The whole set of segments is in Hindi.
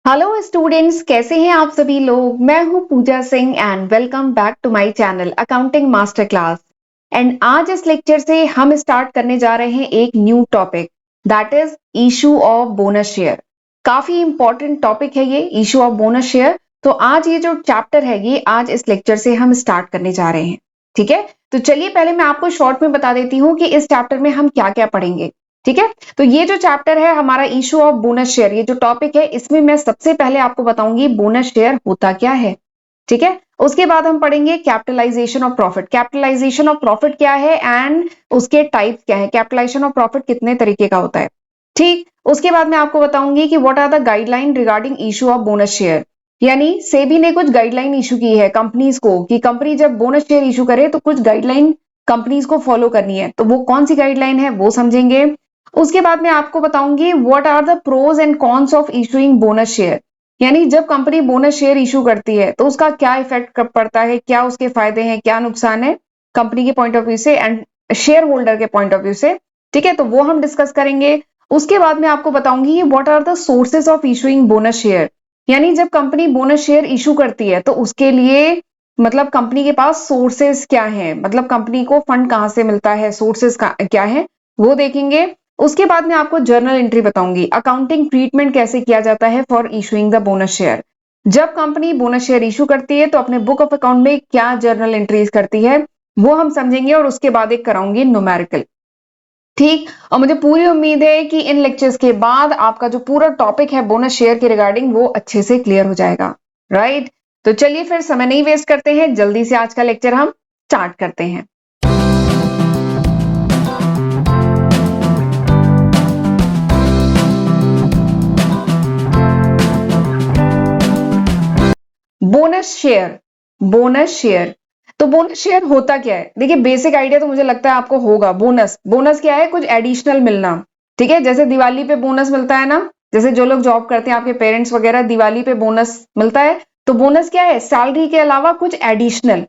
हेलो स्टूडेंट्स, कैसे हैं आप सभी लोग। मैं हूं Pooja Singh and welcome back to my channel accounting master class. And आज इस लेक्चर से हम स्टार्ट करने जा रहे हैं एक new topic, that is issue of bonus share. काफी इंपॉर्टेंट टॉपिक है ये इशू ऑफ बोनस शेयर। तो आज ये जो चैप्टर है ये आज इस लेक्चर से हम स्टार्ट करने जा रहे हैं। ठीक है, तो चलिए पहले मैं आपको शॉर्ट में बता देती हूँ कि इस चैप्टर में हम क्या क्या पढ़ेंगे। ठीक है, तो ये जो चैप्टर है हमारा इशू ऑफ बोनस शेयर, ये जो टॉपिक है इसमें मैं सबसे पहले आपको बताऊंगी बोनस शेयर होता क्या है। ठीक है, उसके बाद हम पढ़ेंगे capitalisation of profit. Capitalisation of profit क्या है एंड उसके टाइप्स क्या है, कैपिटलाइजेशन ऑफ प्रॉफिट कितने तरीके का होता है। ठीक, उसके बाद मैं आपको बताऊंगी कि what are the guideline regarding issue of bonus share. यानी सेबी ने कुछ गाइडलाइन इशू की है कंपनीज को कि कंपनी जब बोनस शेयर इशू करे तो कुछ गाइडलाइन कंपनीज को फॉलो करनी है, तो वो कौन सी गाइडलाइन है वो समझेंगे। उसके बाद मैं आपको बताऊंगी what are the pros and cons of issuing bonus share. यानी जब कंपनी बोनस शेयर इशू करती है तो उसका क्या इफेक्ट पड़ता है, क्या उसके फायदे हैं, क्या नुकसान है कंपनी के पॉइंट ऑफ व्यू से एंड शेयर होल्डर के पॉइंट ऑफ व्यू से। ठीक है, तो वो हम डिस्कस करेंगे। उसके बाद मैं आपको बताऊंगी what are the sources of issuing bonus share. यानी जब कंपनी बोनस शेयर इशू करती है तो उसके लिए मतलब कंपनी के पास सोर्सेज क्या है, मतलब कंपनी को फंड कहां से मिलता है, सोर्सेज क्या है वो देखेंगे। उसके बाद में आपको जर्नल एंट्री बताऊंगी, अकाउंटिंग ट्रीटमेंट कैसे किया जाता है for issuing the bonus share. जब कंपनी बोनस शेयर इशू करती है तो अपने बुक ऑफ अकाउंट में क्या जर्नल एंट्रीज करती है वो हम समझेंगे, और उसके बाद एक कराऊंगी न्यूमेरिकल। ठीक, और मुझे पूरी उम्मीद है कि इन लेक्चर्स के बाद आपका जो पूरा टॉपिक है बोनस शेयर के रिगार्डिंग वो अच्छे से क्लियर हो जाएगा। राइट, तो चलिए फिर समय नहीं वेस्ट करते हैं, जल्दी से आज का लेक्चर हम स्टार्ट करते हैं। बोनस शेयर, बोनस शेयर, तो बोनस शेयर होता क्या है। देखिए बेसिक आइडिया तो मुझे लगता है आपको होगा। बोनस, बोनस क्या है, कुछ एडिशनल मिलना। ठीक है, जैसे दिवाली पे बोनस मिलता है ना, जैसे जो लोग जॉब करते हैं आपके पेरेंट्स वगैरह, दिवाली पे बोनस मिलता है। तो बोनस क्या है, सैलरी के अलावा कुछ एडिशनल।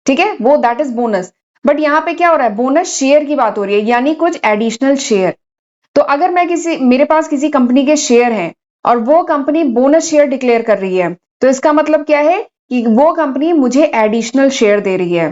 ठीक है, वो दैट इज बोनस। बट यहाँ पे क्या हो रहा है, बोनस शेयर की बात हो रही है, यानी कुछ एडिशनल शेयर। तो अगर मैं मेरे पास किसी कंपनी के शेयर हैं और वो कंपनी बोनस शेयर डिक्लेयर कर रही है, तो इसका मतलब क्या है कि वो कंपनी मुझे एडिशनल शेयर दे रही है।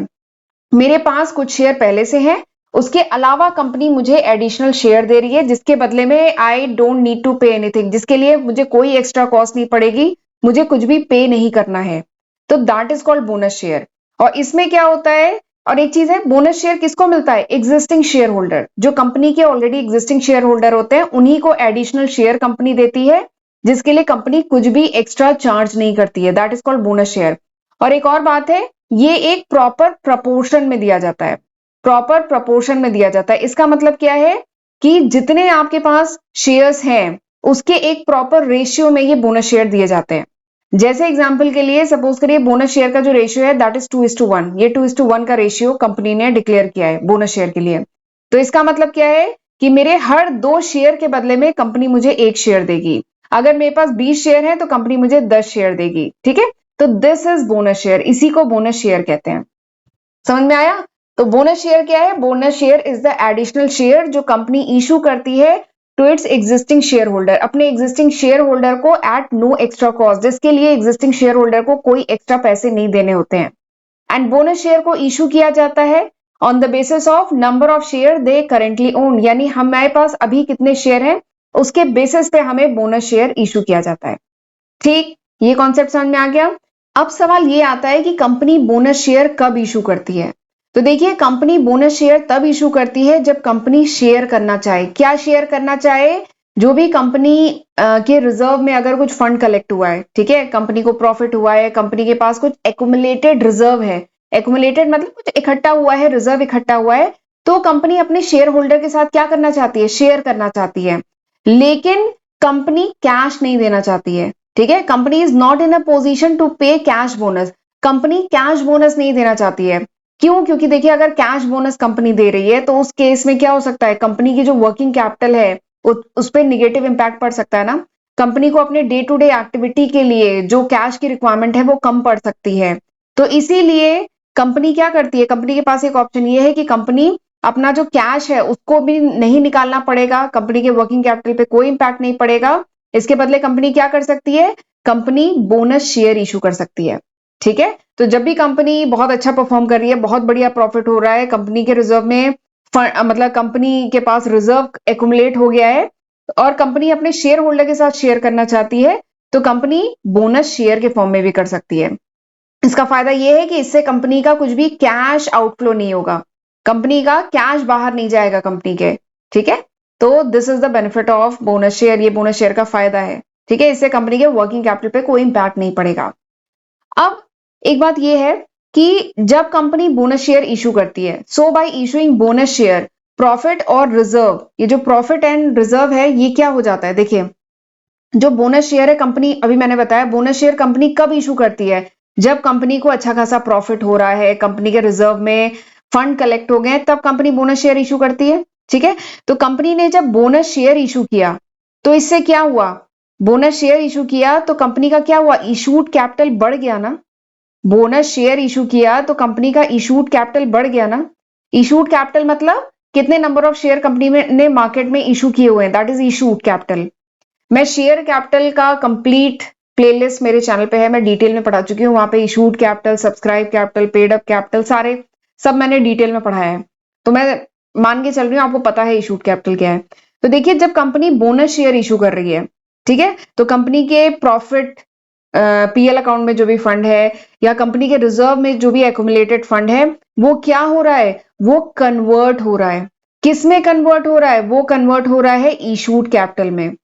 मेरे पास कुछ शेयर पहले से हैं, उसके अलावा कंपनी मुझे एडिशनल शेयर दे रही है जिसके बदले में I don't need to pay anything, जिसके लिए मुझे कोई एक्स्ट्रा कॉस्ट नहीं पड़ेगी, मुझे कुछ भी पे नहीं करना है। तो that is called bonus share. और इसमें क्या होता है, और एक चीज है, बोनस शेयर किसको मिलता है, एग्जिस्टिंग शेयर होल्डर, जो कंपनी के ऑलरेडी एग्जिस्टिंग शेयर होल्डर होते हैं उन्हीं को एडिशनल शेयर कंपनी देती है, जिसके लिए कंपनी कुछ भी एक्स्ट्रा चार्ज नहीं करती है। That is called bonus share. और एक और बात है, ये एक प्रॉपर प्रपोर्शन में दिया जाता है, प्रॉपर प्रपोर्शन में दिया जाता है। इसका मतलब क्या है कि जितने आपके पास शेयर्स हैं उसके एक प्रॉपर रेशियो में ये बोनस शेयर दिए जाते हैं। जैसे एग्जांपल के लिए सपोज करिए बोनस शेयर का जो रेशियो है दैट इज 2:1, ये 2:1 का रेशियो कंपनी ने डिक्लेयर किया है बोनस शेयर के लिए। तो इसका मतलब क्या है कि मेरे हर 2 शेयर के बदले में कंपनी मुझे 1 शेयर देगी। अगर मेरे पास 20 शेयर है तो कंपनी मुझे 10 शेयर देगी। ठीक है, तो दिस इज बोनस शेयर, इसी को बोनस शेयर कहते हैं। समझ में आया। तो बोनस शेयर क्या है, bonus share is the additional share जो कंपनी इशू करती है to its existing share holder, अपने एग्जिस्टिंग शेयर होल्डर को एट नो एक्स्ट्रा कॉस्ट, जिसके लिए एग्जिस्टिंग शेयर होल्डर को कोई एक्स्ट्रा पैसे नहीं देने होते हैं। एंड बोनस शेयर को इशू किया जाता है on the basis of number of share they currently own, यानी हमारे पास अभी कितने शेयर हैं उसके बेसिस पे हमें बोनस शेयर इशू किया जाता है। ठीक, ये कॉन्सेप्ट समझ में आ गया। अब सवाल ये आता है कि कंपनी बोनस शेयर कब इशू करती है। तो देखिए कंपनी बोनस शेयर तब इशू करती है जब कंपनी शेयर करना चाहे। क्या शेयर करना चाहे, जो भी कंपनी के रिजर्व में अगर कुछ फंड कलेक्ट हुआ है, ठीक है, कंपनी को प्रॉफिट हुआ है, कंपनी के पास कुछ एक्युमुलेटेड रिजर्व है, एक्युमुलेटेड मतलब कुछ इकट्ठा हुआ है, रिजर्व इकट्ठा हुआ है, तो कंपनी अपने शेयर होल्डर के साथ क्या करना चाहती है, शेयर करना चाहती है। लेकिन कंपनी कैश नहीं देना चाहती है। ठीक है, company is not in a position to pay cash bonus, company cash bonus नहीं देना चाहती है। क्यों, क्योंकि देखिए अगर कैश बोनस कंपनी दे रही है तो उस केस में क्या हो सकता है, कंपनी की जो वर्किंग कैपिटल है उस पर निगेटिव इंपैक्ट पड़ सकता है ना। कंपनी को अपने डे टू डे एक्टिविटी के लिए जो कैश की रिक्वायरमेंट है वो कम पड़ सकती है। तो इसीलिए कंपनी क्या करती है, कंपनी के पास एक ऑप्शन ये है कि कंपनी अपना जो कैश है उसको भी नहीं निकालना पड़ेगा, कंपनी के वर्किंग कैपिटल पे कोई इंपैक्ट नहीं पड़ेगा, इसके बदले कंपनी क्या कर सकती है, कंपनी बोनस शेयर इशू कर सकती है। ठीक है, तो जब भी कंपनी बहुत अच्छा परफॉर्म कर रही है, बहुत बढ़िया प्रॉफिट हो रहा है, कंपनी के रिजर्व में मतलब कंपनी के पास रिजर्व एक्युमुलेट हो गया है और कंपनी अपने शेयर होल्डर के साथ शेयर करना चाहती है, तो कंपनी बोनस शेयर के फॉर्म में भी कर सकती है। इसका फायदा यह है कि इससे कंपनी का कुछ भी कैश आउटफ्लो नहीं होगा, कंपनी का कैश बाहर नहीं जाएगा कंपनी के। ठीक है, तो this is the benefit of bonus share, ये बोनस शेयर का फायदा है। ठीक है, इससे कंपनी के वर्किंग कैपिटल पे कोई इंपैक्ट नहीं पड़ेगा। अब एक बात यह है कि जब कंपनी बोनस शेयर इशू करती है, so by issuing bonus share profit और रिजर्व, ये जो प्रॉफिट एंड रिजर्व है ये क्या हो जाता है, देखिए जो बोनस शेयर है कंपनी, अभी मैंने बताया बोनस शेयर कंपनी कब इशू करती है, जब कंपनी को अच्छा खासा प्रॉफिट हो रहा है, कंपनी के रिजर्व में फंड कलेक्ट हो गए, तब कंपनी बोनस शेयर इशू करती है। ठीक है, तो कंपनी ने जब बोनस शेयर इशू किया तो इससे क्या हुआ, बोनस शेयर इशू किया तो कंपनी का क्या हुआ, इशूड कैपिटल बढ़ गया ना। बोनस शेयर इशू किया तो कंपनी का इशूड कैपिटल बढ़ गया ना। इशूड कैपिटल मतलब कितने नंबर ऑफ शेयर कंपनी ने मार्केट में इशू किए हुए हैं, दैट इज इशूड कैपिटल। मैं शेयर कैपिटल का कंप्लीट प्लेलिस्ट मेरे चैनल पे है, मैं डिटेल में पढ़ा चुकी हूँ, वहां पे issued capital, subscribe capital, paid up capital सारे सब मैंने डिटेल में पढ़ाया है, तो मैं मान के चल रही हूँ आपको पता है इशूड कैपिटल क्या है। तो देखिए जब कंपनी बोनस शेयर इशू कर रही है, ठीक है, तो कंपनी के प्रॉफिट पीएल अकाउंट में जो भी फंड है या कंपनी के रिजर्व में जो भी एक्युमुलेटेड फंड है, वो क्या हो रहा है, वो कन्वर्ट हो रहा है। किस में कन्वर्ट हो रहा है, वो कन्वर्ट हो रहा है इशूड कैपिटल में।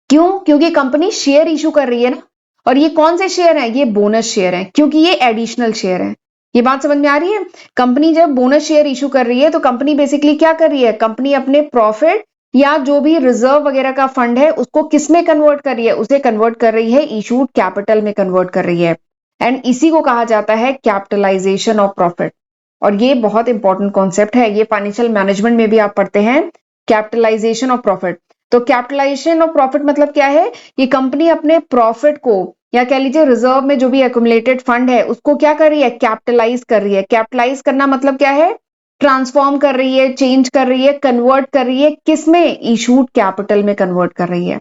क्यों, क्योंकि कंपनी शेयर इशू कर रही है ना, और ये कौन से शेयर है, ये बोनस शेयर है, क्योंकि ये एडिशनल शेयर है। ये बात समझ में आ रही है, कंपनी जब बोनस शेयर इशू कर रही है तो कंपनी बेसिकली क्या कर रही है, कंपनी अपने प्रॉफिट या जो भी रिजर्व वगैरह का फंड है उसको किस में कन्वर्ट कर रही है, उसे कन्वर्ट कर रही है इशूड कैपिटल में कन्वर्ट कर रही है। एंड इसी को कहा जाता है कैपिटलाइजेशन ऑफ प्रॉफिट, और ये बहुत इंपॉर्टेंट कॉन्सेप्ट है, ये फाइनेंशियल मैनेजमेंट में भी आप पढ़ते हैं, कैपिटलाइजेशन ऑफ प्रॉफिट। तो कैपिटलाइजेशन ऑफ प्रॉफिट मतलब क्या है, कि कंपनी अपने प्रॉफिट को या कह लीजिए रिजर्व में जो भी एक्युमुलेटेड फंड है उसको क्या कर रही है, कैपिटलाइज कर रही है। कैपिटलाइज करना मतलब क्या है, ट्रांसफॉर्म कर रही है, चेंज कर रही है, कन्वर्ट कर रही है, किसमें, इशूड कैपिटल में कन्वर्ट कर रही है।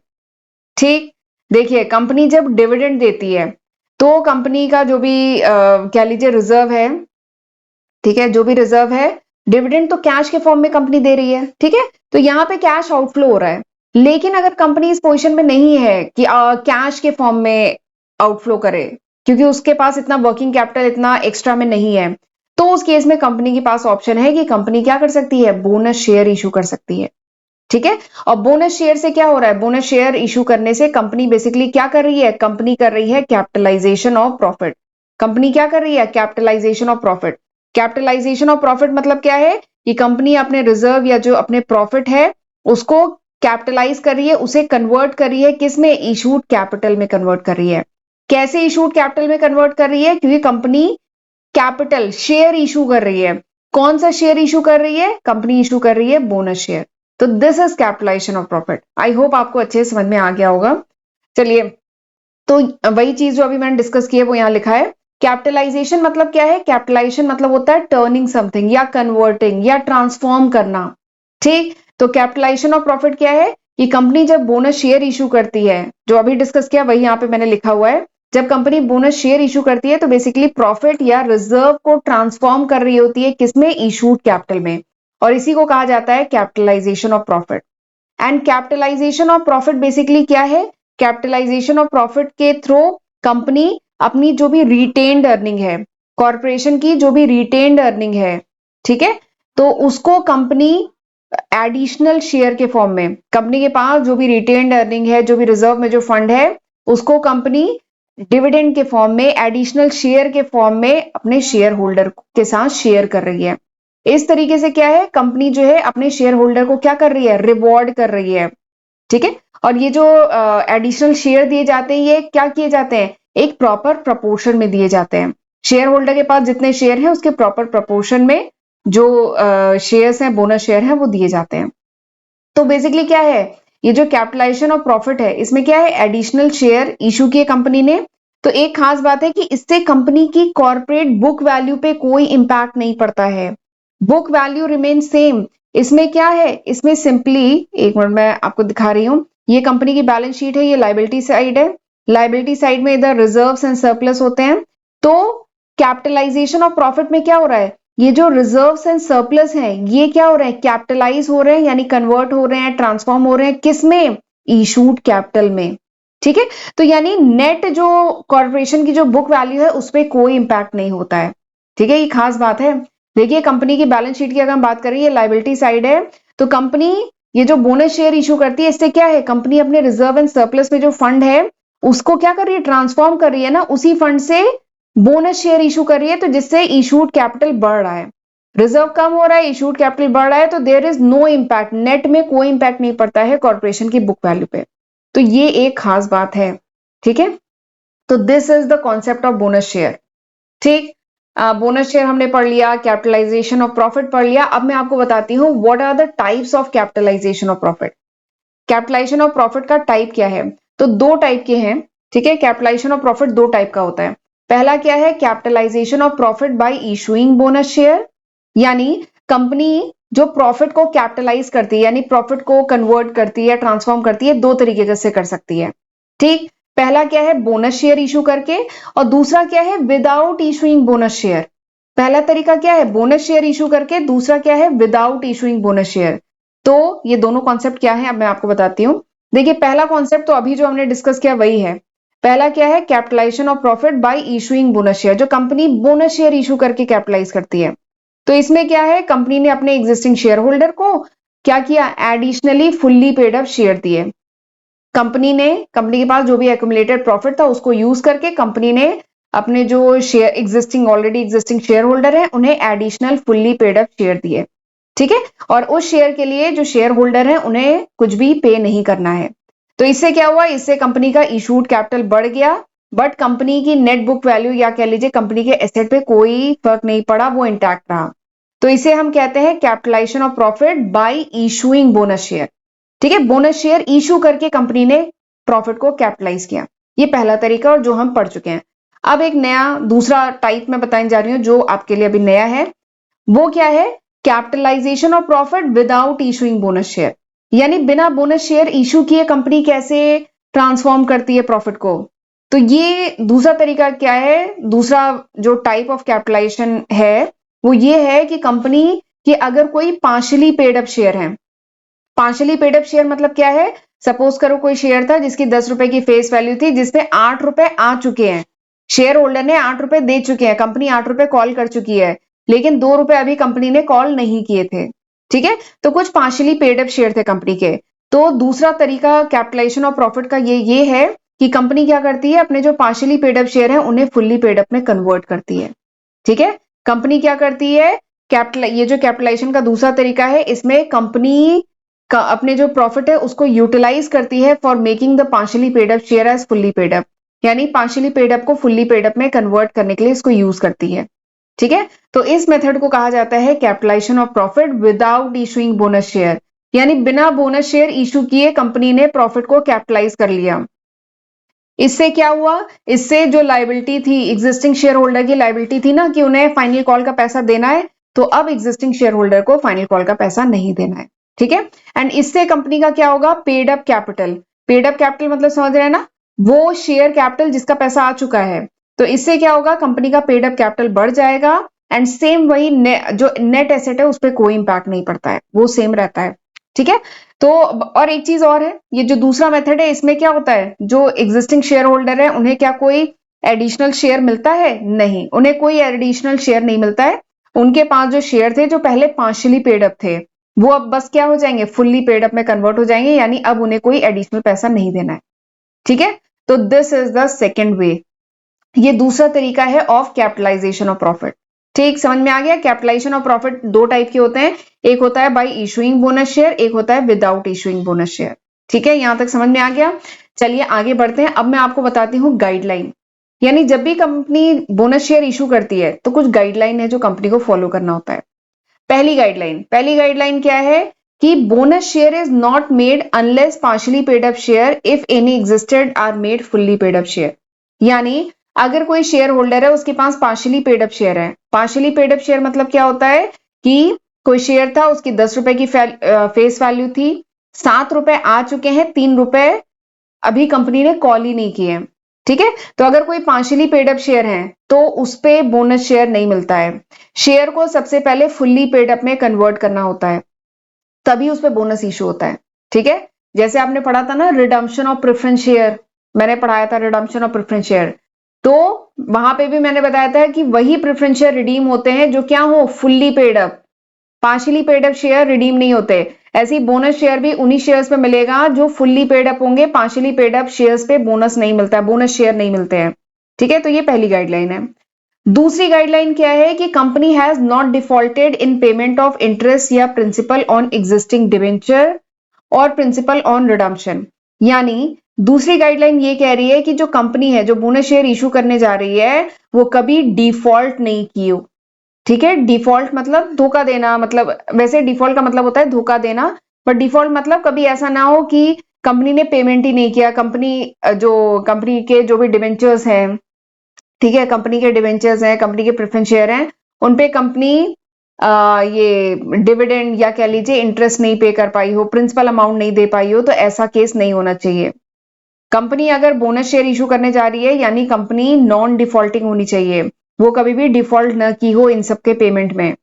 ठीक, देखिए कंपनी जब डिविडेंड देती है तो कंपनी का जो भी कह लीजिए रिजर्व है, ठीक है, जो भी रिजर्व है, डिविडेंड तो कैश के फॉर्म में कंपनी दे रही है। ठीक है, तो यहां पे कैश आउटफ्लो हो रहा है, लेकिन अगर कंपनी इस पोजीशन में नहीं है कि कैश के फॉर्म में आउटफ्लो करे, क्योंकि उसके पास इतना वर्किंग कैपिटल इतना एक्स्ट्रा में नहीं है, तो उस केस में कंपनी के पास ऑप्शन है कि कंपनी क्या कर सकती है, बोनस शेयर इशू कर सकती है। ठीक है, और बोनस शेयर से क्या हो रहा है, बोनस शेयर इशू करने से कंपनी बेसिकली क्या कर रही है, कंपनी कर रही है कैपिटलाइजेशन ऑफ प्रॉफिट। कंपनी क्या कर रही है, capitalisation of profit. Capitalisation of profit मतलब क्या है, कि कंपनी अपने रिजर्व या जो अपने प्रॉफिट है उसको कैपिटलाइज कर रही है, उसे कन्वर्ट कर रही है, किसमें, इशूड कैपिटल में कन्वर्ट कर रही है। कैसे इशूड कैपिटल में कन्वर्ट कर रही है, क्योंकि कंपनी कैपिटल शेयर इशू कर रही है। कौन सा शेयर इशू कर रही है, कंपनी इशू कर रही है बोनस शेयर। तो this is capitalisation of profit. I hope आपको अच्छे से समझ में आ गया होगा। चलिए, तो वही चीज जो अभी मैंने डिस्कस की है वो यहां लिखा है। कैपिटलाइजेशन मतलब क्या है, कैपिटलाइजेशन मतलब होता है टर्निंग समथिंग या कन्वर्टिंग या ट्रांसफॉर्म करना। ठीक, तो कैपिटलाइजेशन ऑफ प्रॉफिट क्या है, कि कंपनी जब बोनस शेयर इशू करती है, जो अभी डिस्कस किया वही यहां पे मैंने लिखा हुआ है, जब कंपनी बोनस शेयर इशू करती है तो बेसिकली प्रॉफिट या रिजर्व को ट्रांसफॉर्म कर रही होती है, किसमें, इशूड कैपिटल में, और इसी को कहा जाता है capitalisation of profit. And capitalisation of profit basically क्या है, कैपिटलाइजेशन ऑफ प्रॉफिट के थ्रू कंपनी अपनी जो भी रिटेन्ड अर्निंग है, कॉर्पोरेशन की जो भी रिटेन्ड अर्निंग है, ठीक है, तो उसको कंपनी एडिशनल शेयर के फॉर्म में, कंपनी के पास जो भी रिटेन्ड अर्निंग है, जो भी रिजर्व में जो फंड है, उसको कंपनी डिविडेंड के फॉर्म में, एडिशनल शेयर के फॉर्म में अपने शेयर होल्डर के साथ शेयर कर रही है। इस तरीके से क्या है, कंपनी जो है अपने शेयर होल्डर को क्या कर रही है, रिवॉर्ड कर रही है। ठीक है, और ये जो एडिशनल शेयर दिए जाते हैं ये क्या किए जाते हैं, एक प्रॉपर प्रपोर्शन में दिए जाते हैं। शेयर होल्डर के पास जितने शेयर हैं उसके प्रॉपर प्रपोर्शन में जो शेयर्स हैं, बोनस शेयर हैं, वो दिए जाते हैं। तो बेसिकली क्या है, ये जो कैपिटलाइजेशन ऑफ प्रॉफिट है इसमें क्या है, एडिशनल शेयर इशू किए कंपनी ने। तो एक खास बात है कि इससे कंपनी की कॉर्पोरेट बुक वैल्यू पे कोई इंपैक्ट नहीं पड़ता है, बुक वैल्यू रिमेन सेम। इसमें क्या है, इसमें सिंपली, एक मिनट मैं आपको दिखा रही हूं, ये कंपनी की बैलेंस शीट है, ये लाइबिलिटी साइड है। लाइबिलिटी साइड में इधर रिजर्व्स एंड सरप्लस होते हैं। तो कैपिटलाइजेशन ऑफ प्रॉफिट में क्या हो रहा है, ये जो रिजर्व्स एंड सरप्लस हैं ये क्या हो रहे हैं, कैपिटलाइज हो रहे हैं, यानी कन्वर्ट हो रहे हैं, ट्रांसफॉर्म हो रहे हैं, किसमें, इशूड कैपिटल में। ठीक है, तो यानी नेट जो कॉर्पोरेशन की जो बुक वैल्यू है उस पर कोई इंपैक्ट नहीं होता है। ठीक है, ये खास बात है। देखिए कंपनी की बैलेंस शीट की अगर हम बात करें, ये लाइबिलिटी साइड है, तो कंपनी ये जो बोनस शेयर इशू करती है इससे क्या है, कंपनी अपने रिजर्व एंड सरप्लस में जो फंड है उसको क्या कर रही है, ट्रांसफॉर्म कर रही है ना, उसी फंड से बोनस शेयर इशू कर रही है, तो जिससे इशूड कैपिटल बढ़ रहा है। रिजर्व कम हो रहा है, इशूड कैपिटल बढ़ रहा है, तो there is no impact, net में कोई इंपैक्ट नहीं पड़ता है कॉर्पोरेशन की बुक वैल्यू पे। तो ये एक खास बात है। ठीक है, तो this is the concept of bonus share. ठीक, बोनस शेयर हमने पढ़ लिया, कैपिटलाइजेशन ऑफ प्रॉफिट पढ़ लिया। अब मैं आपको बताती हूँ what are the types of capitalisation of profit. Capitalisation of profit का टाइप क्या है, तो दो टाइप के हैं। ठीक है, कैपिटलाइजेशन ऑफ प्रॉफिट दो टाइप का होता है। पहला क्या है, capitalisation of profit by issuing bonus share, यानी कंपनी जो प्रॉफिट को कैपिटलाइज करती है, यानी प्रॉफिट को कन्वर्ट करती है, ट्रांसफॉर्म करती है, दो तरीके से कर सकती है। ठीक, पहला क्या है, बोनस शेयर इशू करके, और दूसरा क्या है, विदाउट इशूइंग बोनस शेयर। पहला तरीका क्या है, बोनस शेयर इशू करके, दूसरा क्या है, विदाउट इशूइंग बोनस शेयर। तो ये दोनों कॉन्सेप्ट क्या है अब मैं आपको बताती हूँ। देखिए पहला कॉन्सेप्ट तो अभी जो हमने डिस्कस किया वही है। पहला क्या है, capitalisation of profit by issuing bonus share, जो कंपनी बोनस शेयर इशू करके कैपिटलाइज करती है। तो इसमें क्या है, कंपनी ने अपने एग्जिस्टिंग शेयर होल्डर को क्या किया, additionally fully paid up share दिए। कंपनी के पास जो भी एक्यूमुलेटेड प्रॉफिट था उसको यूज करके कंपनी ने अपने जो share already existing share holder है उन्हें additional fully paid up share दिए। ठीक है, और उस शेयर के लिए जो शेयर होल्डर है उन्हें कुछ भी पे नहीं करना है। तो इससे क्या हुआ, इससे कंपनी का इशूड कैपिटल बढ़ गया, बट कंपनी की नेट बुक वैल्यू या कह लीजिए कंपनी के एसेट पे कोई फर्क नहीं पड़ा, वो इंटैक्ट रहा। तो इसे हम कहते हैं capitalisation of profit by issuing bonus share. ठीक है, बोनस शेयर इशू करके कंपनी ने प्रॉफिट को कैपिटलाइज किया। ये पहला तरीका और जो हम पढ़ चुके हैं। अब एक नया दूसरा टाइप में बताने जा रही हूं जो आपके लिए अभी नया है। वो क्या है, capitalisation of profit without issuing bonus share, यानी बिना बोनस शेयर इशू किए कंपनी कैसे ट्रांसफॉर्म करती है प्रॉफिट को। तो ये दूसरा तरीका क्या है, दूसरा जो टाइप ऑफ कैपिटलाइजेशन है वो ये है कि कंपनी के अगर कोई पार्शली पेड अप शेयर है। पार्शली पेड अप शेयर मतलब क्या है, सपोज करो कोई शेयर था जिसकी 10 रुपए की फेस वैल्यू थी, जिसपे 8 रुपए आ चुके हैं, शेयर होल्डर ने 8 रुपए दे चुके हैं, कंपनी 8 रुपए कॉल कर चुकी है, लेकिन 2 रुपए अभी कंपनी ने कॉल नहीं किए थे। ठीक है, तो कुछ पार्शली पेड अप शेयर थे कंपनी के। तो दूसरा तरीका कैपिटलाइजेशन ऑफ प्रॉफिट का ये है कि कंपनी क्या करती है, अपने जो पार्शली पेड अप शेयर है उन्हें फुल्ली पेड अप में कन्वर्ट करती है। ठीक है, कंपनी क्या करती है, ये जो कैपिटलाइजेशन का दूसरा तरीका है, इसमें कंपनी का अपने जो प्रॉफिट है उसको यूटिलाइज करती है for making the partly paid up share as fully paid up, यानी पार्शली पेड अप को फुल्ली पेड अप में कन्वर्ट करने के लिए इसको यूज करती है। ठीक है, तो इस मेथड को कहा जाता है capitalisation of profit without issuing bonus share, यानी बिना बोनस शेयर इशू किए कंपनी ने प्रॉफिट को कैपिटलाइज कर लिया। इससे क्या हुआ, इससे जो लाइबिलिटी थी, एग्जिस्टिंग शेयर होल्डर की लाइबिलिटी थी ना कि उन्हें फाइनल कॉल का पैसा देना है, तो अब एग्जिस्टिंग शेयर होल्डर को फाइनल कॉल का पैसा नहीं देना है। ठीक है, एंड इससे कंपनी का क्या होगा, paid up capital. Paid up capital मतलब समझ रहे हैं ना, वो शेयर कैपिटल जिसका पैसा आ चुका है। तो इससे क्या होगा, कंपनी का पेड अप कैपिटल बढ़ जाएगा, एंड सेम वही जो नेट एसेट है उस पर कोई इंपैक्ट नहीं पड़ता है, वो सेम रहता है। ठीक है, तो और एक चीज और है, ये जो दूसरा मेथड है इसमें क्या होता है, जो एग्जिस्टिंग शेयर होल्डर है उन्हें क्या कोई एडिशनल शेयर मिलता है, नहीं, उन्हें कोई एडिशनल शेयर नहीं मिलता है। उनके पास जो शेयर थे जो पहले पार्शियली पेड अप थे, वो अब बस क्या हो जाएंगे, फुल्ली पेड अप में कन्वर्ट हो जाएंगे, यानी अब उन्हें कोई एडिशनल पैसा नहीं देना है। ठीक है, तो this is the second way, ये दूसरा तरीका है ऑफ कैपिटलाइजेशन ऑफ प्रॉफिट। ठीक, समझ में आ गया। कैपिटलाइजेशन ऑफ प्रॉफिट दो टाइप के होते हैं, एक होता है बाय इशूइंग बोनस शेयर, एक होता है विदाउट इशूइंग बोनस शेयर। ठीक है, यहां तक समझ में आ गया। चलिए आगे बढ़ते हैं। अब मैं आपको बताती हूँ गाइडलाइन, यानी जब भी कंपनी बोनस शेयर इशू करती है तो कुछ गाइडलाइन है जो कंपनी को फॉलो करना होता है। पहली गाइडलाइन क्या है कि bonus share is not made unless partially paid up share if any existed are made fully paid up share, यानी अगर कोई शेयर होल्डर है उसके पास पार्शियली पेड अप शेयर है। पार्शियली पेड अप शेयर मतलब क्या होता है कि कोई शेयर था, उसकी 10 रुपए की फेस वैल्यू थी, ₹7 आ चुके हैं, ₹3 अभी कंपनी ने कॉल ही नहीं किए। ठीक है, तो अगर कोई पार्शियली पेड अप शेयर है तो उस पे बोनस शेयर नहीं मिलता है। शेयर को सबसे पहले फुल्ली पेड अप में कन्वर्ट करना होता है, तभी उस पे बोनस इशू होता है। ठीक है, जैसे आपने पढ़ा था ना रिडम्पशन ऑफ प्रेफरेंस शेयर, मैंने पढ़ाया था रिडम्पशन ऑफ प्रेफरेंस शेयर, तो वहां पे भी मैंने बताया था कि वही प्रेफरेंस शेयर रिडीम होते हैं जो क्या हो, fully paid up. Partially paid up share redeem नहीं होते। ऐसी बोनस शेयर भी उन्हीं शेयर्स पे मिलेगा जो फुल्ली पेड अप होंगे, पार्शियली पेड अप शेयर्स पे बोनस नहीं मिलता है, बोनस शेयर नहीं मिलते हैं। ठीक है, तो ये पहली गाइडलाइन है। दूसरी गाइडलाइन क्या है कि company has not defaulted in payment of interest या प्रिंसिपल ऑन एग्जिस्टिंग डिवेंचर और प्रिंसिपल ऑन रिडम्पशन। यानी दूसरी गाइडलाइन ये कह रही है कि जो कंपनी है जो बोनस शेयर इशू करने जा रही है वो कभी डिफॉल्ट नहीं की हो। ठीक है, डिफॉल्ट मतलब धोखा देना, मतलब वैसे डिफॉल्ट का मतलब होता है धोखा देना, पर डिफॉल्ट मतलब कभी ऐसा ना हो कि कंपनी ने पेमेंट ही नहीं किया, कंपनी के जो भी डिवेंचर्स हैं, ठीक है, कंपनी के डिवेंचर्स हैं, कंपनी के प्रेफरेंस शेयर हैं, उन पे कंपनी ये डिविडेंड या कह लीजिए इंटरेस्ट नहीं पे कर पाई हो, प्रिंसिपल अमाउंट नहीं दे पाई हो, तो ऐसा केस नहीं होना चाहिए। कंपनी अगर बोनस शेयर इशू करने जा रही है यानी कंपनी नॉन डिफॉल्टिंग होनी चाहिए, वो कभी भी डिफॉल्ट न की हो इन सबके पेमेंट में।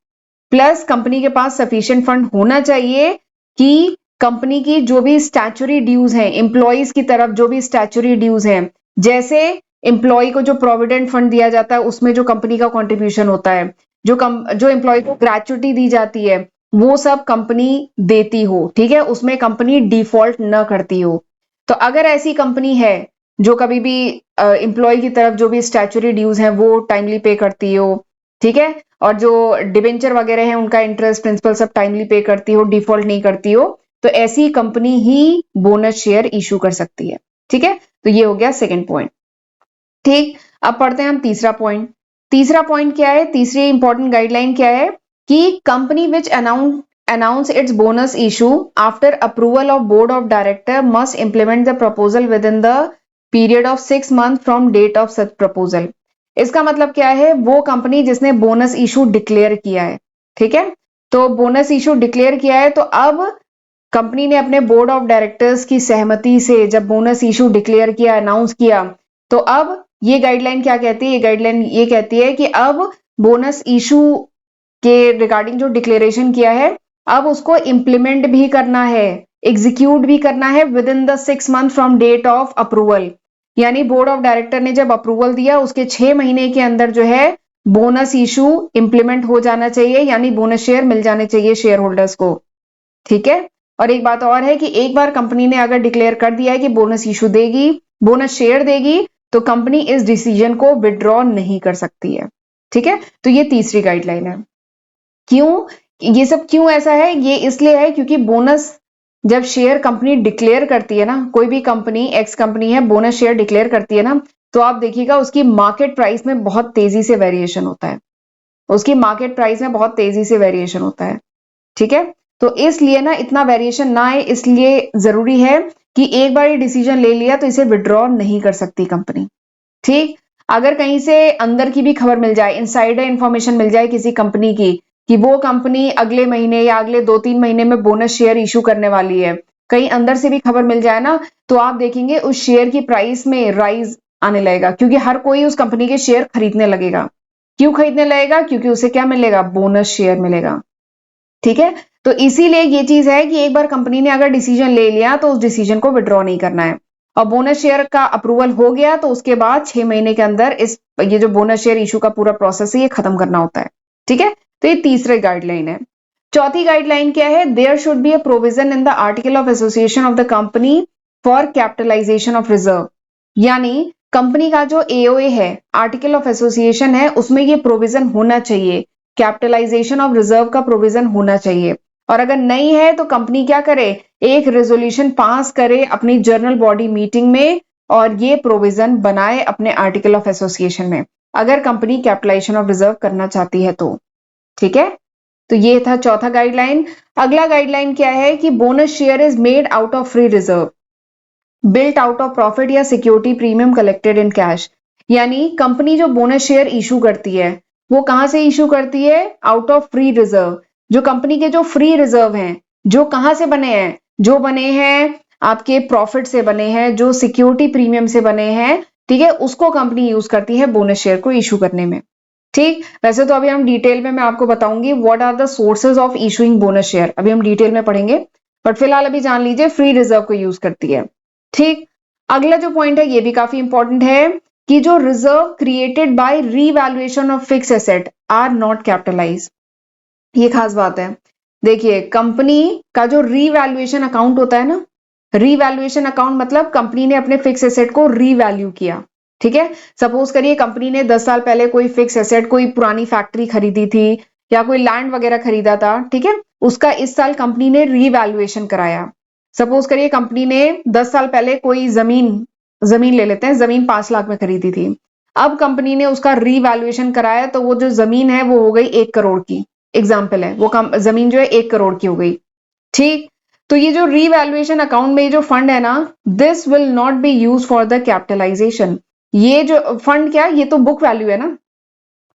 प्लस कंपनी के पास सफिशिएंट फंड होना चाहिए कि कंपनी की जो भी स्टैच्यूटरी ड्यूज हैं, एम्प्लॉइज की तरफ जो भी स्टैच्यूटरी ड्यूज हैं, जैसे एम्प्लॉय को जो प्रोविडेंट फंड दिया जाता है उसमें जो कंपनी का कंट्रीब्यूशन होता है, जो एम्प्लॉय को ग्रेचुटी दी जाती है, वो सब कंपनी देती हो। ठीक है, उसमें कंपनी डिफॉल्ट न करती हो। तो अगर ऐसी कंपनी है जो कभी भी एम्प्लॉय की तरफ जो भी स्टैच्यूटरी ड्यूज हैं वो टाइमली पे करती हो, ठीक है, और जो डिबेंचर वगैरह है उनका इंटरेस्ट प्रिंसिपल सब टाइमली पे करती हो, डिफॉल्ट नहीं करती हो, तो ऐसी कंपनी ही बोनस शेयर इशू कर सकती है। ठीक है, तो ये हो गया सेकंड पॉइंट। ठीक, अब पढ़ते हैं हम तीसरा पॉइंट। तीसरा पॉइंट क्या है, तीसरी इंपॉर्टेंट गाइडलाइन क्या है कि company which announce its bonus issue after approval of board of director must implement the proposal within the period of 6 month from date of such proposal. इसका मतलब क्या है, वो कंपनी जिसने बोनस इशू डिक्लेयर किया है, ठीक है, तो बोनस इशू डिक्लेयर किया है, तो अब कंपनी ने अपने बोर्ड ऑफ डायरेक्टर्स की सहमति से जब बोनस इशू डिक्लेयर किया, अनाउंस किया, तो अब ये गाइडलाइन क्या कहती है, ये गाइडलाइन ये कहती है कि अब बोनस इशू के रिगार्डिंग जो डिक्लेरेशन किया है, अब उसको इंप्लीमेंट भी करना है, एग्जीक्यूट भी करना है within the 6 month from date of approval. यानी बोर्ड ऑफ डायरेक्टर ने जब अप्रूवल दिया उसके 6 महीने के अंदर जो है बोनस इशू इंप्लीमेंट हो जाना चाहिए, यानी बोनस शेयर मिल जाने चाहिए शेयर होल्डर्स को। ठीक है, और एक बात और है कि एक बार कंपनी ने अगर डिक्लेयर कर दिया है कि बोनस इशू देगी, बोनस शेयर देगी, तो कंपनी इस डिसीजन को विड्रॉ नहीं कर सकती है। ठीक है, तो ये तीसरी गाइडलाइन है। क्यों ये सब क्यों ऐसा है, ये इसलिए है क्योंकि बोनस जब शेयर कंपनी डिक्लेयर करती है ना, कोई भी कंपनी एक्स कंपनी है बोनस शेयर डिक्लेयर करती है ना, तो आप देखिएगा उसकी मार्केट प्राइस में बहुत तेजी से वेरिएशन होता है, उसकी मार्केट प्राइस में बहुत तेजी से वेरिएशन होता है। ठीक है, तो इसलिए ना इतना वेरिएशन ना आए, इसलिए जरूरी है कि एक बार ये डिसीजन ले लिया तो इसे विड्रॉ नहीं कर सकती कंपनी। ठीक, अगर कहीं से अंदर की भी खबर मिल जाए, इनसाइडर इंफॉर्मेशन मिल जाए किसी कंपनी की कि वो कंपनी अगले महीने या अगले 2-3 महीने में बोनस शेयर इशू करने वाली है, कहीं अंदर से भी खबर मिल जाए ना, तो आप देखेंगे उस शेयर की प्राइस में राइज आने लगेगा, क्योंकि हर कोई उस कंपनी के शेयर खरीदने लगेगा। क्यों खरीदने लगेगा, क्योंकि उसे क्या मिलेगा, बोनस शेयर मिलेगा। ठीक है, तो इसीलिए ये चीज है कि एक बार कंपनी ने अगर डिसीजन ले लिया तो उस डिसीजन को विड्रॉ नहीं करना है, और बोनस शेयर का अप्रूवल हो गया तो उसके बाद 6 महीने के अंदर ये जो बोनस शेयर इशू का पूरा प्रोसेस है ये खत्म करना होता है। ठीक है, तो ये तीसरी गाइडलाइन है। चौथी गाइडलाइन क्या है, there should be a provision in the article of association of the company for capitalisation of reserve. यानी कंपनी का जो एओए है, आर्टिकल ऑफ एसोसिएशन है, उसमें ये प्रोविजन होना चाहिए, कैपिटलाइजेशन ऑफ रिजर्व का प्रोविजन होना चाहिए। और अगर नहीं है तो कंपनी क्या करे, एक रेजोल्यूशन पास करे अपनी जनरल बॉडी मीटिंग में और ये प्रोविजन बनाए अपने आर्टिकल ऑफ एसोसिएशन में, अगर कंपनी कैपिटलाइजेशन ऑफ रिजर्व करना चाहती है तो। ठीक है, तो ये था चौथा गाइडलाइन। अगला गाइडलाइन क्या है कि bonus share is made out of free reserve built out of profit या security premium collected in cash. यानी कंपनी जो बोनस शेयर इशू करती है वो कहां से इशू करती है, आउट ऑफ फ्री रिजर्व। जो कंपनी के जो फ्री रिजर्व हैं, जो कहां से बने हैं, जो बने हैं आपके प्रॉफिट से बने हैं, जो सिक्योरिटी प्रीमियम से बने हैं, ठीक है, उसको कंपनी यूज करती है बोनस शेयर को इशू करने में। ठीक, वैसे तो अभी हम डिटेल में मैं आपको बताऊंगी what are the sources of issuing bonus share, अभी हम डिटेल में पढ़ेंगे, बट फिलहाल अभी जान लीजिए फ्री रिजर्व को यूज करती है। ठीक, अगला जो पॉइंट है ये भी काफी इंपॉर्टेंट है कि जो reserve created by revaluation of fix asset are not capitalise. ये खास बात है। देखिए, कंपनी का जो रीवैल्यूएशन अकाउंट होता है ना, रीवैल्यूएशन अकाउंट मतलब कंपनी ने अपने फिक्स एसेट को रीवैल्यू किया। ठीक है, सपोज करिए कंपनी ने 10 साल पहले कोई फिक्स एसेट, कोई पुरानी फैक्ट्री खरीदी थी या कोई लैंड वगैरह खरीदा था, ठीक है, उसका इस साल कंपनी ने रीवैल्यूएशन कराया। सपोज करिए कंपनी ने 10 साल पहले कोई जमीन जमीन ले लेते हैं, जमीन 5 लाख में खरीदी थी, अब कंपनी ने उसका रीवैल्यूएशन कराया तो वो जो जमीन है वो हो गई 1 करोड़ की। एग्जाम्पल है, वो जमीन जो है 1 करोड़ की हो गई। ठीक, तो ये जो रीवैल्यूएशन अकाउंट में ये जो फंड है ना, this will not be use for the capitalisation. ये जो फंड क्या है, ये तो बुक वैल्यू है ना,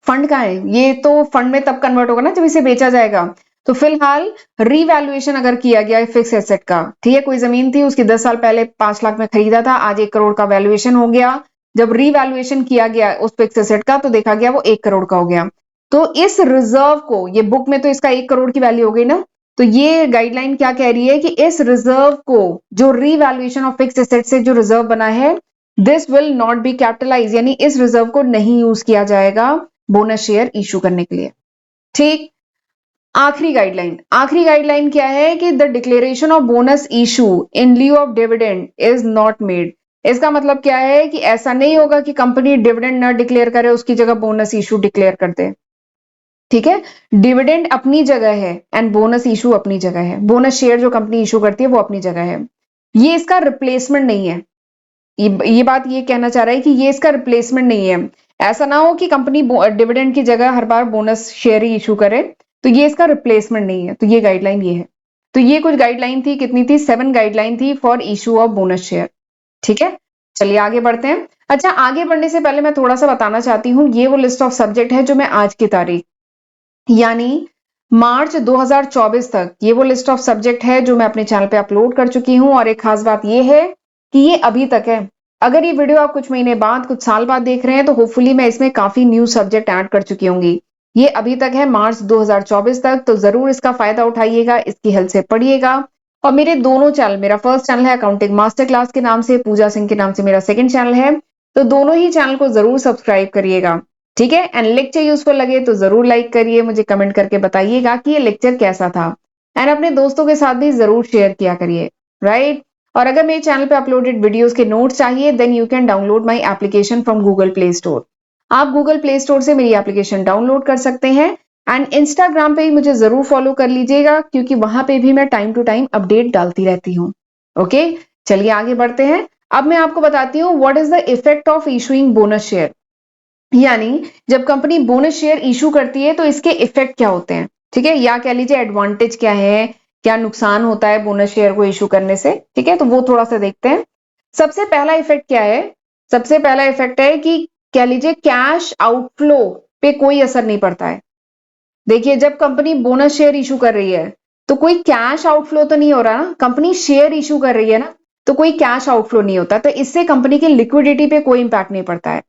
फंड का है, ये तो फंड में तब कन्वर्ट होगा ना जब इसे बेचा जाएगा। तो फिलहाल रीवैल्यूएशन अगर किया गया है फिक्स एसेट का, ठीक है, कोई जमीन थी उसकी 10 साल पहले 5 लाख में खरीदा था, आज 1 करोड़ का वैल्यूएशन हो गया, जब रीवैल्यूएशन किया गया उस फिक्स एसेट का तो देखा गया वो 1 करोड़ का हो गया। तो इस रिजर्व को, ये बुक में तो इसका 1 करोड़ की वैल्यू हो गई ना, तो ये गाइडलाइन क्या कह रही है कि इस रिजर्व को, जो रीवैल्यूएशन ऑफ फिक्स एसेट से जो रिजर्व बना है, this will not be capitalise, यानी इस रिजर्व को नहीं यूज किया जाएगा बोनस शेयर इशू करने के लिए। ठीक, आखिरी गाइडलाइन क्या है कि the declaration of bonus issue in lieu of dividend is not made. इसका मतलब क्या है कि ऐसा नहीं होगा कि कंपनी डिविडेंड ना डिक्लेयर करे, उसकी जगह बोनस इशू डिक्लेयर कर दे। ठीक है, डिविडेंड अपनी जगह है एंड बोनस इशू अपनी जगह है, बोनस शेयर जो कंपनी इशू करती है वो अपनी जगह है, ये इसका रिप्लेसमेंट नहीं है। ये बात ये कहना चाह रहा है कि ये इसका रिप्लेसमेंट नहीं है। ऐसा ना हो कि कंपनी डिविडेंड की जगह हर बार बोनस शेयर ही इशू करे, तो ये इसका रिप्लेसमेंट नहीं है। तो ये गाइडलाइन ये है। तो ये कुछ गाइडलाइन थी, कितनी थी, 7 गाइडलाइन थी for issue of bonus share. ठीक है, चलिए आगे बढ़ते हैं। अच्छा, आगे बढ़ने से पहले मैं थोड़ा सा बताना चाहती हूँ, ये वो लिस्ट ऑफ सब्जेक्ट है जो मैं आज की तारीख यानी मार्च 2024 तक, ये वो लिस्ट ऑफ सब्जेक्ट है जो मैं अपने चैनल पे अपलोड कर चुकी हूँ। और एक खास बात ये है कि ये अभी तक है। अगर ये वीडियो आप कुछ महीने बाद, कुछ साल बाद देख रहे हैं तो होपफुली मैं इसमें काफी न्यू सब्जेक्ट ऐड कर चुकी होंगी। ये अभी तक है मार्च 2024 तक, तो जरूर इसका फायदा उठाइएगा, इसकी हेल्प से पढ़िएगा। और मेरे दोनों चैनल, मेरा फर्स्ट चैनल है अकाउंटिंग मास्टर क्लास के नाम से, पूजा सिंह के नाम से मेरा सेकंड चैनल है, तो दोनों ही चैनल को जरूर सब्सक्राइब करिएगा। ठीक है, एंड लेक्चर यूजफुल लगे तो जरूर लाइक करिए, मुझे कमेंट करके बताइएगा कि ये लेक्चर कैसा था, एंड अपने दोस्तों के साथ भी जरूर शेयर किया करिए, राइट। और अगर मेरे चैनल पे अपलोडेड वीडियोस के नोट्स चाहिए then you can download my application from Google Play Store. आप गूगल प्ले स्टोर से मेरी एप्लीकेशन डाउनलोड कर सकते हैं, एंड इंस्टाग्राम पे ही मुझे जरूर फॉलो कर लीजिएगा क्योंकि वहां पे भी मैं टाइम टू टाइम अपडेट डालती रहती हूँ। ओके, चलिए आगे बढ़ते हैं। अब मैं आपको बताती हूँ what is the effect of issuing bonus share, यानी जब कंपनी बोनस शेयर इशू करती है तो इसके इफेक्ट क्या होते हैं। ठीक है, या कह लीजिए एडवांटेज क्या है, क्या नुकसान होता है बोनस शेयर को इशू करने से। ठीक है, तो वो थोड़ा सा देखते हैं। सबसे पहला इफेक्ट क्या है, सबसे पहला इफेक्ट है कि कह लीजिए कैश आउटफ्लो पे कोई असर नहीं पड़ता है। देखिए, जब कंपनी बोनस शेयर इशू कर रही है तो कोई कैश आउटफ्लो तो नहीं हो रहा ना, कंपनी शेयर इशू कर रही है ना, तो कोई कैश आउटफ्लो नहीं होता, तो इससे कंपनी की लिक्विडिटी पे कोई इंपैक्ट नहीं पड़ता है।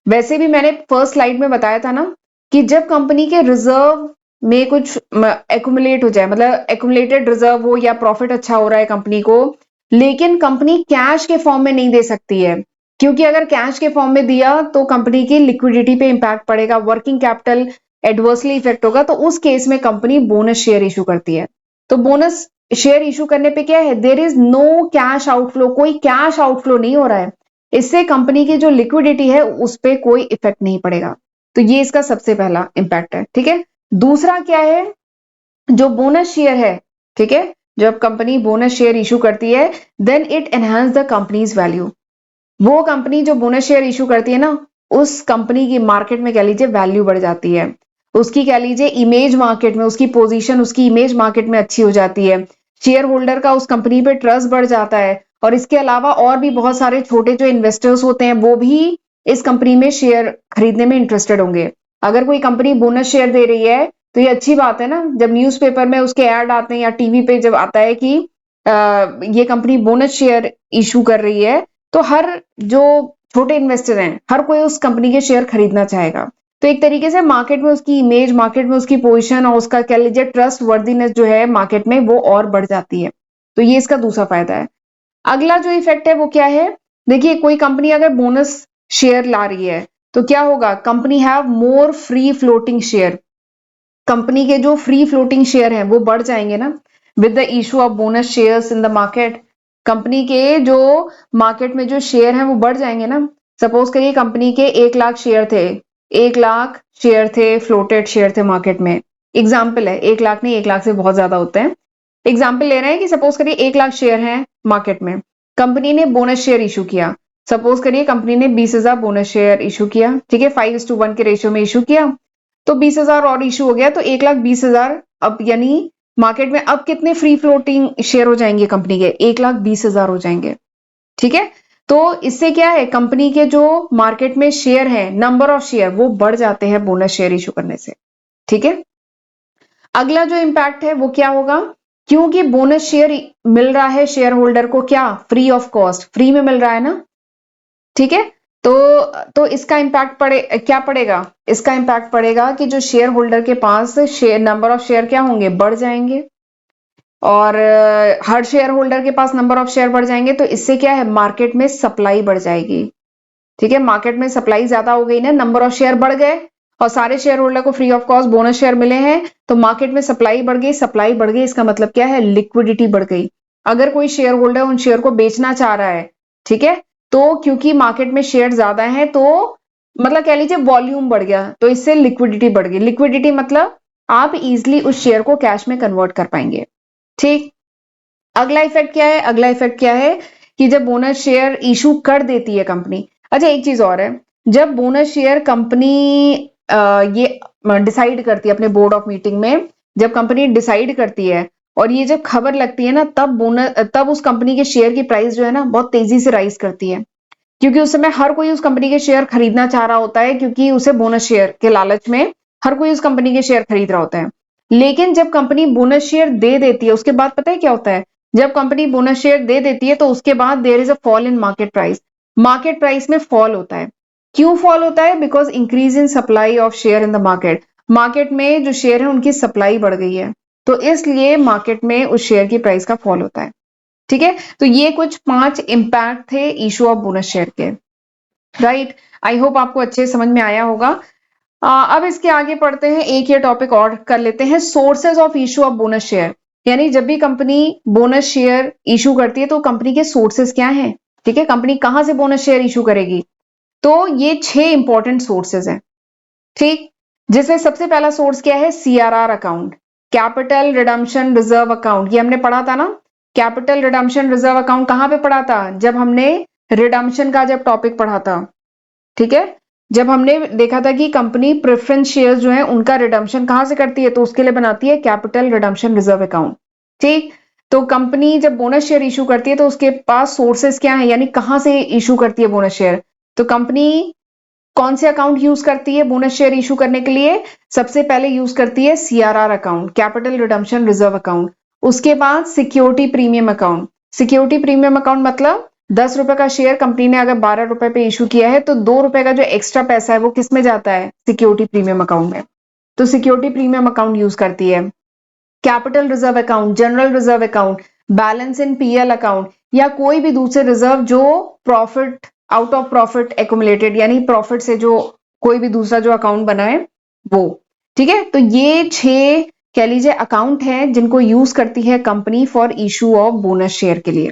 वैसे भी मैंने फर्स्ट स्लाइड में बताया था ना कि जब कंपनी के रिजर्व में कुछ एक्यूमुलेट हो जाए, मतलब एक्यूमुलेटेड रिजर्व हो या प्रॉफिट अच्छा हो रहा है कंपनी को, लेकिन कंपनी कैश के फॉर्म में नहीं दे सकती है, क्योंकि अगर कैश के फॉर्म में दिया तो कंपनी की लिक्विडिटी पे इंपैक्ट पड़ेगा, वर्किंग कैपिटल एडवर्सली इफेक्ट होगा, तो उस केस में कंपनी बोनस शेयर इशू करती है। तो बोनस शेयर इशू करने पे क्या है, there is no cash outflow, कोई कैश आउटफ्लो नहीं हो रहा है, इससे कंपनी की जो लिक्विडिटी है उस पर कोई इफेक्ट नहीं पड़ेगा। तो ये इसका सबसे पहला इंपैक्ट है। ठीक है, दूसरा क्या है, जो बोनस शेयर है, ठीक है, जब कंपनी बोनस शेयर इशू करती है then it enhance the company's value. वो कंपनी जो बोनस शेयर इशू करती है ना, उस कंपनी की मार्केट में कह लीजिए वैल्यू बढ़ जाती है, उसकी कह लीजिए इमेज मार्केट में, उसकी पोजीशन, उसकी इमेज मार्केट में अच्छी हो जाती है, शेयर होल्डर का उस कंपनी पे ट्रस्ट बढ़ जाता है, और इसके अलावा और भी बहुत सारे छोटे जो इन्वेस्टर्स होते हैं वो भी इस कंपनी में शेयर खरीदने में इंटरेस्टेड होंगे। अगर कोई कंपनी बोनस शेयर दे रही है तो ये अच्छी बात है ना, जब न्यूज़पेपर में उसके ऐड आते हैं या टीवी पे जब आता है कि ये कंपनी बोनस शेयर इशू कर रही है, तो हर जो छोटे इन्वेस्टर हैं, हर कोई उस कंपनी के शेयर खरीदना चाहेगा। तो एक तरीके से मार्केट में उसकी इमेज, मार्केट में उसकी पोजीशन और उसका कह लीजिए ट्रस्ट वर्दीनेस जो है मार्केट में, वो और बढ़ जाती है। तो ये इसका दूसरा फायदा है। अगला जो इफेक्ट है वो क्या है, देखिए कोई कंपनी अगर बोनस शेयर ला रही है तो क्या होगा, company have more free floating share. Company के जो फ्री फ्लोटिंग शेयर हैं वो बढ़ जाएंगे ना, with the issue of bonus shares in the market. Company के जो मार्केट में जो शेयर हैं वो बढ़ जाएंगे ना। सपोज करिए कंपनी के 1 लाख शेयर थे, 1 लाख शेयर थे, फ्लोटेड शेयर थे मार्केट में। एग्जाम्पल है, 1 लाख नहीं, 1 लाख से बहुत ज्यादा होते हैं। एग्जाम्पल ले रहे हैं कि सपोज करिए 1 लाख शेयर हैं मार्केट में, कंपनी ने बोनस शेयर इशू किया। सपोज करिए कंपनी ने 20,000 बोनस शेयर इशू किया, ठीक है, 5:1 के रेशियो में इशू किया, तो 20,000 और इशू हो गया, तो 1,20,000 अब यानी मार्केट में अब कितने फ्री फ्लोटिंग शेयर हो जाएंगे कंपनी के, 1,20,000 हो जाएंगे। ठीक है, तो इससे क्या है, कंपनी के जो मार्केट में शेयर है, नंबर ऑफ शेयर वो बढ़ जाते हैं बोनस शेयर इशू करने से। ठीक है, अगला जो इंपैक्ट है वो क्या होगा, क्योंकि बोनस शेयर मिल रहा है शेयर होल्डर को, क्या, फ्री ऑफ कॉस्ट, फ्री में मिल रहा है ना। ठीक है, तो इसका इंपैक्ट क्या पड़ेगा, इसका इंपैक्ट पड़ेगा कि जो शेयर होल्डर के पास शेयर, नंबर ऑफ शेयर क्या होंगे, बढ़ जाएंगे। और हर शेयर होल्डर के पास नंबर ऑफ शेयर बढ़ जाएंगे, तो इससे क्या है, मार्केट में सप्लाई बढ़ जाएगी। ठीक है, मार्केट में सप्लाई ज्यादा हो गई ना, नंबर ऑफ शेयर बढ़ गए और सारे शेयर होल्डर को free of cost bonus share मिले हैं, तो मार्केट में सप्लाई बढ़ गई। सप्लाई बढ़ गई इसका मतलब क्या है, लिक्विडिटी बढ़ गई। अगर कोई शेयर होल्डर उन शेयर को बेचना चाह रहा है, ठीक है, तो क्योंकि मार्केट में शेयर ज्यादा है, तो मतलब कह लीजिए वॉल्यूम बढ़ गया, तो इससे लिक्विडिटी बढ़ गई। लिक्विडिटी मतलब आप इजिली उस शेयर को कैश में कन्वर्ट कर पाएंगे। ठीक, अगला इफेक्ट क्या है, अगला इफेक्ट क्या है कि जब बोनस शेयर इशू कर देती है कंपनी। अच्छा, एक चीज और है, जब बोनस शेयर कंपनी ये डिसाइड करती है अपने बोर्ड ऑफ मीटिंग में, जब कंपनी डिसाइड करती है और ये जब खबर लगती है ना, तब उस कंपनी के शेयर की प्राइस जो है ना बहुत तेजी से राइज करती है, क्योंकि उस समय हर कोई उस कंपनी के शेयर खरीदना चाह रहा होता है, क्योंकि उसे बोनस शेयर के लालच में हर कोई उस कंपनी के शेयर खरीद रहा होता है। लेकिन जब कंपनी बोनस शेयर दे देती है, उसके बाद पता है क्या होता है, जब कंपनी बोनस शेयर दे देती है तो उसके बाद there is a fall in market price. Market price में फॉल होता है। क्यों फॉल होता है, because increase in supply of share in the market. Market में जो शेयर है उनकी सप्लाई बढ़ गई है, तो इसलिए मार्केट में उस शेयर की प्राइस का फॉल होता है। ठीक है, तो ये कुछ 5 इंपैक्ट थे इशू ऑफ बोनस शेयर के। राइट, आई होप आपको अच्छे समझ में आया होगा। अब इसके आगे पढ़ते हैं, एक ये टॉपिक और कर लेते हैं, sources of issue of bonus share. यानी जब भी कंपनी बोनस शेयर इशू करती है तो कंपनी के सोर्सेज क्या हैं। ठीक है, कंपनी कहां से बोनस शेयर इशू करेगी, तो ये 6 इंपॉर्टेंट सोर्सेज हैं। ठीक, जिसमें सबसे पहला सोर्स क्या है, CRR account, capital redemption reserve account. ये हमने पढ़ा था ना, कैपिटल रिडम्पशन रिजर्व अकाउंट कहां पे पढ़ा था, जब हमने रिडम्पशन का जब टॉपिक पढ़ा था। ठीक है, जब हमने देखा था कि कंपनी प्रेफरेंस शेयर जो है उनका रिडम्पशन कहां से करती है, तो उसके लिए बनाती है कैपिटल रिडम्पशन रिजर्व अकाउंट। ठीक, तो कंपनी जब बोनस शेयर इशू करती है तो उसके पास सोर्सेस क्या है, यानी कहां से इशू करती है बोनस शेयर। तो कंपनी कौन से अकाउंट यूज करती है बोनस शेयर इशू करने के लिए, सबसे पहले यूज करती है CRR account, capital redemption reserve account. उसके बाद security premium account. Security premium account मतलब 10 रुपए का शेयर कंपनी ने अगर 12 रुपए पे इशू किया है, तो 2 रुपए का जो एक्स्ट्रा पैसा है वो किस में जाता है, सिक्योरिटी प्रीमियम अकाउंट में। तो सिक्योरिटी प्रीमियम अकाउंट यूज करती है। Capital reserve account, general reserve account, balance इन पीएल अकाउंट, या कोई भी दूसरे रिजर्व जो profit, out of profit accumulated, यानी प्रॉफिट से जो कोई भी दूसरा जो अकाउंट बना है वो। ठीक है, तो ये 6 कह लीजिए अकाउंट हैं जिनको यूज करती है company for issue of bonus share के लिए।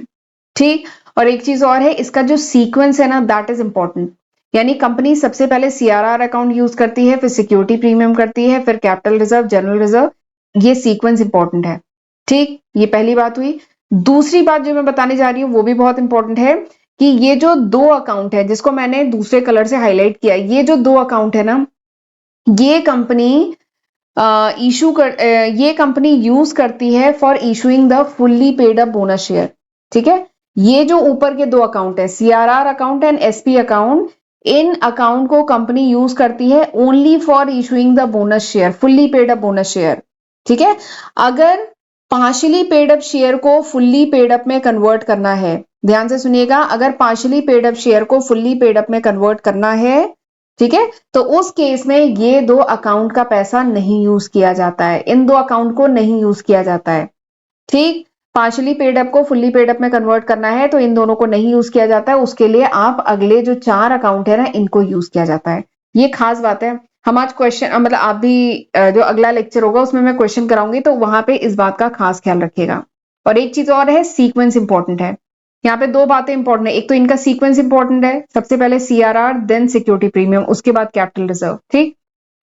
ठीक, और एक चीज और है, इसका जो सीक्वेंस है ना, दैट इज इंपॉर्टेंट। यानी कंपनी सबसे पहले सीआरआर अकाउंट यूज करती है, फिर सिक्योरिटी प्रीमियम करती है, फिर कैपिटल रिजर्व, जनरल रिजर्व। ये सीक्वेंस इंपॉर्टेंट है। ठीक, ये पहली बात हुई। दूसरी बात जो मैं बताने जा रही हूँ वो भी बहुत इंपॉर्टेंट है, कि ये जो 2 अकाउंट है जिसको मैंने दूसरे कलर से हाईलाइट किया, ये जो 2 अकाउंट है ना, ये कंपनी ये कंपनी यूज करती है for issuing the fully paid up bonus share. ठीक है, ये जो ऊपर के 2 अकाउंट है, CRR account and SP account, in account को कंपनी यूज करती है only for issuing the bonus share, fully paid up bonus share. ठीक है, अगर पार्शियली पेड अप शेयर को फुल्ली पेड अप में कन्वर्ट करना है, ध्यान से सुनिएगा, अगर पार्शियली पेड अप शेयर को फुल्ली पेड अप में कन्वर्ट करना है, ठीक है, तो उस केस में ये दो अकाउंट का पैसा नहीं यूज किया जाता है, इन दो अकाउंट को नहीं यूज किया जाता है। ठीक, पार्शियली पेड अप को फुल्ली पेड अप में कन्वर्ट करना है तो इन दोनों को नहीं यूज किया जाता है, उसके लिए आप अगले जो 4 अकाउंट है ना, इनको यूज किया जाता है। ये खास बात है। हम आज क्वेश्चन मतलब आप भी जो अगला लेक्चर होगा उसमें मैं क्वेश्चन कराऊंगी तो वहां पे इस बात का खास ख्याल रखिएगा। और एक चीज और है, सीक्वेंस इंपॉर्टेंट है। यहाँ पे दो बातें इंपॉर्टेंट है, एक तो इनका सीक्वेंस इंपॉर्टेंट है, सबसे पहले सीआरआर देन सिक्योरिटी प्रीमियम, उसके बाद कैपिटल रिजर्व। ठीक,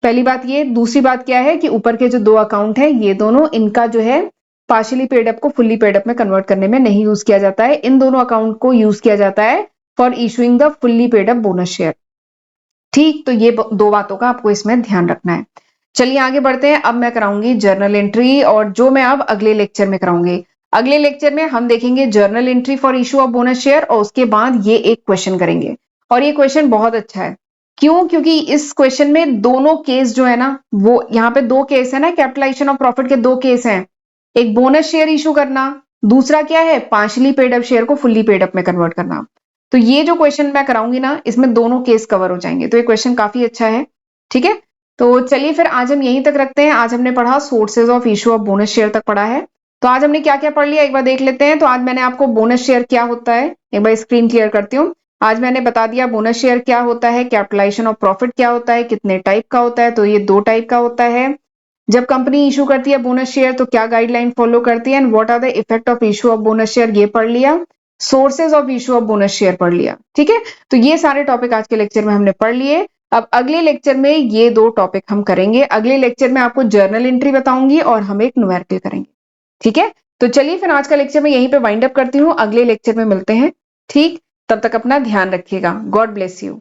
पहली बात ये, दूसरी बात क्या है कि ऊपर के जो दो अकाउंट है ये दोनों, इनका जो है पार्शियली पेड अप को फुल्ली पेड अप में कन्वर्ट करने में नहीं यूज किया जाता है, इन दोनों अकाउंट को यूज किया जाता है for issuing the fully paid up bonus share. ठीक, तो ये दो बातों का आपको इसमें ध्यान रखना है। चलिए आगे बढ़ते हैं, अब मैं कराऊंगी जर्नल एंट्री, और जो मैं अब अगले लेक्चर में कराऊंगी। अगले लेक्चर में हम देखेंगे journal entry for issue of bonus share, और उसके बाद ये एक क्वेश्चन करेंगे, और ये क्वेश्चन बहुत अच्छा है। क्यों? क्योंकि इस क्वेश्चन में दोनों केस जो है ना, वो यहाँ पे दो केस है ना, कैपिटलाइजेशन ऑफ प्रॉफिट के दो केस हैं, एक बोनस शेयर इशू करना, दूसरा क्या है, पार्शियली पेड अप शेयर को फुल्ली पेड अप में कन्वर्ट करना। तो ये जो क्वेश्चन मैं कराऊंगी ना, इसमें दोनों केस कवर हो जाएंगे, तो ये क्वेश्चन काफी अच्छा है। ठीक है, तो चलिए फिर आज हम यहीं तक रखते हैं। आज हमने पढ़ा sources of issue of bonus share तक पढ़ा है। तो आज हमने क्या क्या पढ़ लिया एक बार देख लेते हैं। तो आज मैंने आपको बोनस शेयर क्या होता है, एक बार स्क्रीन क्लियर करती हूँ। आज मैंने बता दिया बोनस शेयर क्या होता है, कैपिटलाइजेशन ऑफ प्रॉफिट क्या होता है, कितने टाइप का होता है, तो ये दो टाइप का होता है। जब कंपनी इशू करती है बोनस शेयर तो क्या गाइडलाइन फॉलो करती है, and what are the effect of issue of bonus share, ये पढ़ लिया। Sources of issue of bonus share पढ़ लिया। ठीक है, तो ये सारे टॉपिक आज के लेक्चर में हमने पढ़ लिए। अब अगले लेक्चर में ये दो टॉपिक हम करेंगे। अगले लेक्चर में आपको जर्नल एंट्री बताऊंगी और हम एक न्यूमेरिकल करेंगे। ठीक है, तो चलिए फिर आज का लेक्चर मैं यहीं पे वाइंड अप करती हूँ, अगले लेक्चर में मिलते हैं। ठीक, तब तक अपना ध्यान रखिएगा। God bless you.